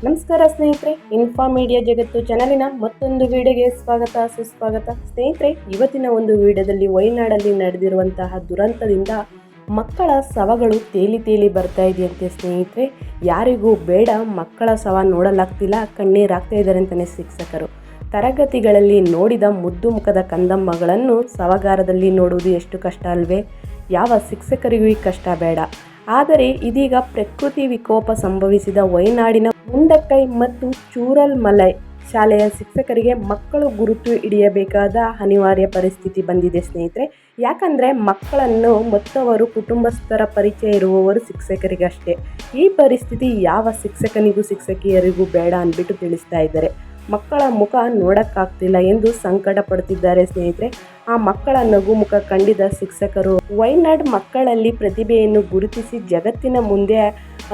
ನಮಸ್ಕಾರ ಸ್ನೇಹಿತರೆ, info media ಜಗತ್ತು ಚಾನಲಿನ ಮತ್ತೊಂದು ವಿಡಿಯೋಗೆ ಸ್ವಾಗತ ಸುಸ್ವಾಗತ. ಸ್ನೇಹಿತರೆ, ಇವತ್ತಿನ ಒಂದು ವಿಡಿಯೋದಲ್ಲಿ ವಯನಾಡಲ್ಲಿ ನಡೆದಿರುವಂತಹ ದುರಂತದಿಂದ ಮಕ್ಕಳ ಶವಗಳು ತೇಲಿ ಬರ್ತಾ ಇದೆಯಂತೆ. ಸ್ನೇಹಿತರೆ, ಯಾರಿಗೂ ಬೇಡ, ಮಕ್ಕಳ ಶವ ನೋಡಲಾಗ್ತಿಲ್ಲ, ಕಣ್ಣೀರಾಗ್ತಾ ಇದ್ದಾರೆ ಅಂತಲೇ ಶಿಕ್ಷಕರು. ತರಗತಿಗಳಲ್ಲಿ ನೋಡಿದ ಮುದ್ದು ಮುಖದ ಕಂದಮ್ಮಗಳನ್ನು ಶವಗಾರದಲ್ಲಿ ನೋಡುವುದು ಎಷ್ಟು ಕಷ್ಟ ಅಲ್ವೇ? ಯಾವ ಶಿಕ್ಷಕರಿಗೂ ಈ ಕಷ್ಟ ಬೇಡ. ಆದರೆ ಇದೀಗ ಪ್ರಕೃತಿ ವಿಕೋಪ ಸಂಭವಿಸಿದ ವಯನಾಡಿನ ಮುಂಡಕ್ಕೈ ಮತ್ತು ಚೂರಲ್ಮಲೈ ಶಾಲೆಯ ಶಿಕ್ಷಕರಿಗೆ ಮಕ್ಕಳು ಗುರುತು ಹಿಡಿಯಬೇಕಾದ ಅನಿವಾರ್ಯ ಪರಿಸ್ಥಿತಿ ಬಂದಿದೆ ಸ್ನೇಹಿತರೆ. ಯಾಕಂದರೆ ಮಕ್ಕಳನ್ನು ಮತ್ತವರು ಕುಟುಂಬಸ್ಥರ ಪರಿಚಯ ಇರುವವರು ಶಿಕ್ಷಕರಿಗಷ್ಟೇ. ಈ ಪರಿಸ್ಥಿತಿ ಯಾವ ಶಿಕ್ಷಕನಿಗೂ ಶಿಕ್ಷಕಿಯರಿಗೂ ಬೇಡ ಅಂದ್ಬಿಟ್ಟು ತಿಳಿಸ್ತಾ ಇದ್ದಾರೆ. ಮಕ್ಕಳ ಮುಖ ನೋಡೋಕ್ಕಾಗ್ತಿಲ್ಲ ಎಂದು ಸಂಕಟ ಪಡ್ತಿದ್ದಾರೆ ಸ್ನೇಹಿತರೆ. ಆ ಮಕ್ಕಳ ನಗು ಮುಖ ಕಂಡಿದ ಶಿಕ್ಷಕರು ವಯನಾಡ್ ಮಕ್ಕಳಲ್ಲಿ ಪ್ರತಿಭೆಯನ್ನು ಗುರುತಿಸಿ ಜಗತ್ತಿನ ಮುಂದೆ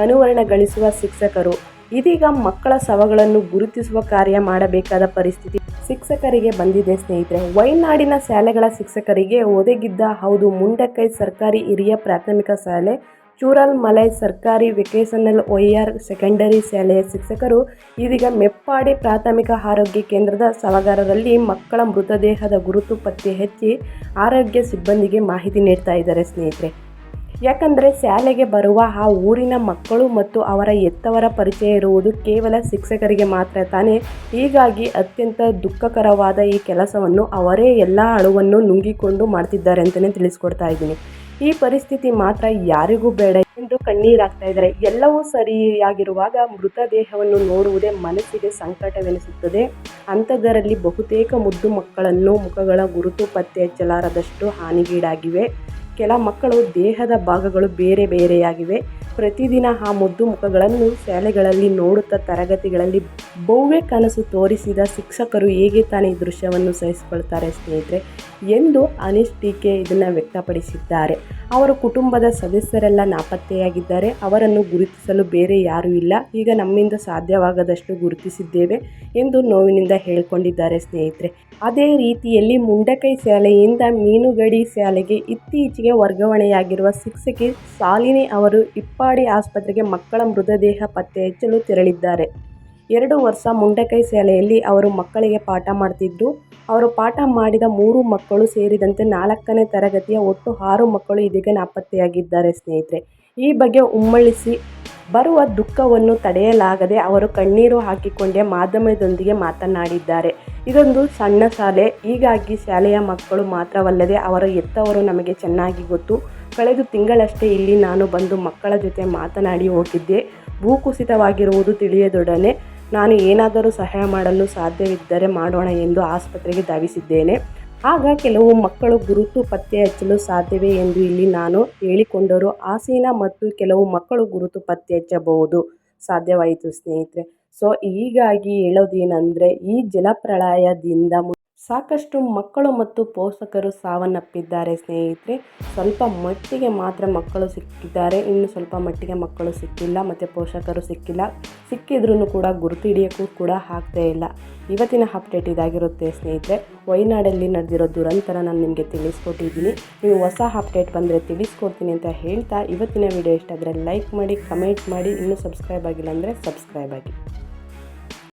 ಅನಾವರಣಗೊಳಿಸುವ ಶಿಕ್ಷಕರು ಇದೀಗ ಮಕ್ಕಳ ಶವಗಳನ್ನು ಗುರುತಿಸುವ ಕಾರ್ಯ ಮಾಡಬೇಕಾದ ಪರಿಸ್ಥಿತಿ ಶಿಕ್ಷಕರಿಗೆ ಬಂದಿದೆ ಸ್ನೇಹಿತರೆ. ವಯನಾಡಿನ ಶಾಲೆಗಳ ಶಿಕ್ಷಕರಿಗೆ ಒದಗಿದ್ದ ಹೌದು ಮುಂಡಕ್ಕೈ ಸರ್ಕಾರಿ ಹಿರಿಯ ಪ್ರಾಥಮಿಕ ಶಾಲೆ, ಚೂರಲ್ಮಲೈ ಸರ್ಕಾರಿ ವೊಕೇಶನಲ್ ಹೈಯರ್ ಸೆಕೆಂಡರಿ ಶಾಲೆಯ ಶಿಕ್ಷಕರು ಇದೀಗ ಮೆಪ್ಪಾಡಿ ಪ್ರಾಥಮಿಕ ಆರೋಗ್ಯ ಕೇಂದ್ರದ ಶವಗಾರದಲ್ಲಿ ಮಕ್ಕಳ ಮೃತದೇಹದ ಗುರುತು ಪತ್ತೆ ಹಚ್ಚಿ ಆರೋಗ್ಯ ಸಿಬ್ಬಂದಿಗೆ ಮಾಹಿತಿ ನೀಡ್ತಾ ಇದ್ದಾರೆ ಸ್ನೇಹಿತರೆ. ಯಾಕಂದರೆ ಶಾಲೆಗೆ ಬರುವ ಆ ಊರಿನ ಮಕ್ಕಳು ಮತ್ತು ಅವರ ಹೆತ್ತವರ ಪರಿಚಯ ಇರುವುದು ಕೇವಲ ಶಿಕ್ಷಕರಿಗೆ ಮಾತ್ರ ತಾನೇ. ಹೀಗಾಗಿ ಅತ್ಯಂತ ದುಃಖಕರವಾದ ಈ ಕೆಲಸವನ್ನು ಅವರೇ ಎಲ್ಲ ಅಳುವನ್ನು ನುಂಗಿಕೊಂಡು ಮಾಡ್ತಿದ್ದಾರೆ ಅಂತಲೇ ತಿಳಿಸ್ಕೊಡ್ತಾ ಇದ್ದೀನಿ. ಈ ಪರಿಸ್ಥಿತಿ ಮಾತ್ರ ಯಾರಿಗೂ ಬೇಡ ಎಂದು ಕಣ್ಣೀರಾಗ್ತಾ ಇದ್ದಾರೆ. ಎಲ್ಲವೂ ಸರಿಯಾಗಿರುವಾಗ ಮೃತದೇಹವನ್ನು ನೋಡುವುದೇ ಮನಸ್ಸಿಗೆ ಸಂಕಟವೆನಿಸುತ್ತದೆ. ಅಂಥದ್ದರಲ್ಲಿ ಬಹುತೇಕ ಮುದ್ದು ಮಕ್ಕಳನ್ನು ಮುಖಗಳ ಗುರುತು ಪತ್ತೆ ಹಚ್ಚಲಾರದಷ್ಟು ಹಾನಿಗೀಡಾಗಿವೆ. ಕೆಲ ಮಕ್ಕಳು ದೇಹದ ಭಾಗಗಳು ಬೇರೆ ಬೇರೆಯಾಗಿವೆ. ಪ್ರತಿದಿನ ಆ ಮುದ್ದು ಮುಖಗಳನ್ನು ಶಾಲೆಗಳಲ್ಲಿ ನೋಡುತ್ತಾ ತರಗತಿಗಳಲ್ಲಿ ಭವ್ಯ ಕನಸು ತೋರಿಸಿದ ಶಿಕ್ಷಕರು ಹೇಗೆ ತಾನೇ ಈ ದೃಶ್ಯವನ್ನು ಸಹಿಸಿಕೊಳ್ತಾರೆ ಸ್ನೇಹಿತರೆ ಎಂದು ಅನೀಶ್ ಟೀಕೆ ಇದನ್ನು ವ್ಯಕ್ತಪಡಿಸಿದ್ದಾರೆ. ಅವರ ಕುಟುಂಬದ ಸದಸ್ಯರೆಲ್ಲ ನಾಪತ್ತೆಯಾಗಿದ್ದಾರೆ. ಅವರನ್ನು ಗುರುತಿಸಲು ಬೇರೆ ಯಾರೂ ಇಲ್ಲ. ಈಗ ನಮ್ಮಿಂದ ಸಾಧ್ಯವಾಗದಷ್ಟು ಗುರುತಿಸಿದ್ದೇವೆ ಎಂದು ನೋವಿನಿಂದ ಹೇಳಿಕೊಂಡಿದ್ದಾರೆ ಸ್ನೇಹಿತರೆ. ಅದೇ ರೀತಿಯಲ್ಲಿ ಮುಂಡಕೈ ಶಾಲೆಯಿಂದ ಮೀನುಗಡಿ ಶಾಲೆಗೆ ಇತ್ತೀಚೆಗೆ ವರ್ಗಾವಣೆಯಾಗಿರುವ ಶಿಕ್ಷಕಿ ಶಾಲಿನಿ ಅವರು ಇಪ್ಪಾಡಿ ಆಸ್ಪತ್ರೆಗೆ ಮಕ್ಕಳ ಮೃತದೇಹ ಪತ್ತೆ ಹಚ್ಚಲು ತೆರಳಿದ್ದಾರೆ. 2 ವರ್ಷ ಮುಂಡಕೈ ಶಾಲೆಯಲ್ಲಿ ಅವರು ಮಕ್ಕಳಿಗೆ ಪಾಠ ಮಾಡ್ತಿದ್ದು, ಅವರು ಪಾಠ ಮಾಡಿದ 3 ಮಕ್ಕಳು ಸೇರಿದಂತೆ 4ನೇ ತರಗತಿಯ ಒಟ್ಟು 6 ಮಕ್ಕಳು ಇದೀಗ ನಾಪತ್ತೆಯಾಗಿದ್ದಾರೆ ಸ್ನೇಹಿತರೆ. ಈ ಬಗ್ಗೆ ಉಮ್ಮಳಿಸಿ ಬರುವ ದುಃಖವನ್ನು ತಡೆಯಲಾಗದೆ ಅವರು ಕಣ್ಣೀರು ಹಾಕಿಕೊಂಡೇ ಮಾಧ್ಯಮದೊಂದಿಗೆ ಮಾತನಾಡಿದ್ದಾರೆ. ಇದೊಂದು ಸಣ್ಣ ಶಾಲೆ, ಹೀಗಾಗಿ ಶಾಲೆಯ ಮಕ್ಕಳು ಮಾತ್ರವಲ್ಲದೆ ಅವರ ಹೆತ್ತವರು ನಮಗೆ ಚೆನ್ನಾಗಿ ಗೊತ್ತು. ಕಳೆದ ತಿಂಗಳಷ್ಟೇ ಇಲ್ಲಿ ನಾನು ಬಂದು ಮಕ್ಕಳ ಜೊತೆ ಮಾತನಾಡಿ ಹೋಗಿದ್ದೆ. ಭೂಕುಸಿತವಾಗಿರುವುದು ತಿಳಿಯದೊಡನೆ ನಾನು ಏನಾದರೂ ಸಹಾಯ ಮಾಡಲು ಸಾಧ್ಯವಿದ್ದರೆ ಮಾಡೋಣ ಎಂದು ಆಸ್ಪತ್ರೆಗೆ ಧಾವಿಸಿದ್ದೇನೆ. ಆಗ ಕೆಲವು ಮಕ್ಕಳು ಗುರುತು ಪತ್ತೆ ಹಚ್ಚಲು ಸಾಧ್ಯವೇ ಎಂದು ಇಲ್ಲಿ ನಾನು ಹೇಳಿಕೊಂಡರು. ಆಸೀನಾ ಮತ್ತು ಕೆಲವು ಮಕ್ಕಳು ಗುರುತು ಪತ್ತೆ ಹಚ್ಚಬಹುದು ಸಾಧ್ಯವಾಯಿತು ಸ್ನೇಹಿತರೆ. ಸೊ ಹೀಗಾಗಿ ಹೇಳೋದೇನೆಂದರೆ, ಈ ಜಲಪ್ರಳಯದಿಂದ ಸಾಕಷ್ಟು ಮಕ್ಕಳು ಮತ್ತು ಪೋಷಕರು ಸಾವನ್ನಪ್ಪಿದ್ದಾರೆ ಸ್ನೇಹಿತರೆ. ಸ್ವಲ್ಪ ಮಟ್ಟಿಗೆ ಮಾತ್ರ ಮಕ್ಕಳು ಸಿಕ್ಕಿದ್ದಾರೆ, ಇನ್ನು ಸ್ವಲ್ಪ ಮಟ್ಟಿಗೆ ಮಕ್ಕಳು ಸಿಕ್ಕಿಲ್ಲ ಮತ್ತು ಪೋಷಕರು ಸಿಕ್ಕಿಲ್ಲ. ಸಿಕ್ಕಿದ್ರೂ ಕೂಡ ಗುರುತು ಹಿಡಿಯೋಕ್ಕೂ ಕೂಡ ಆಗ್ತಾ ಇಲ್ಲ. ಇವತ್ತಿನ ಅಪ್ಡೇಟ್ ಇದಾಗಿರುತ್ತೆ ಸ್ನೇಹಿತರೆ. ವಯನಾಡಲ್ಲಿ ನಡೆದಿರೋ ದುರಂತರ ನಾನು ನಿಮಗೆ ತಿಳಿಸ್ಕೊಟ್ಟಿದ್ದೀನಿ. ನೀವು ಹೊಸ ಅಪ್ಡೇಟ್ ಬಂದರೆ ತಿಳಿಸ್ಕೊಡ್ತೀನಿ ಅಂತ ಹೇಳ್ತಾ ಇವತ್ತಿನ ವಿಡಿಯೋ ಇಷ್ಟ ಆದರೆ ಲೈಕ್ ಮಾಡಿ, ಕಮೆಂಟ್ ಮಾಡಿ, ಇನ್ನೂ ಸಬ್ಸ್ಕ್ರೈಬ್ ಆಗಿಲ್ಲ ಅಂದರೆ ಸಬ್ಸ್ಕ್ರೈಬ್ ಆಗಿ.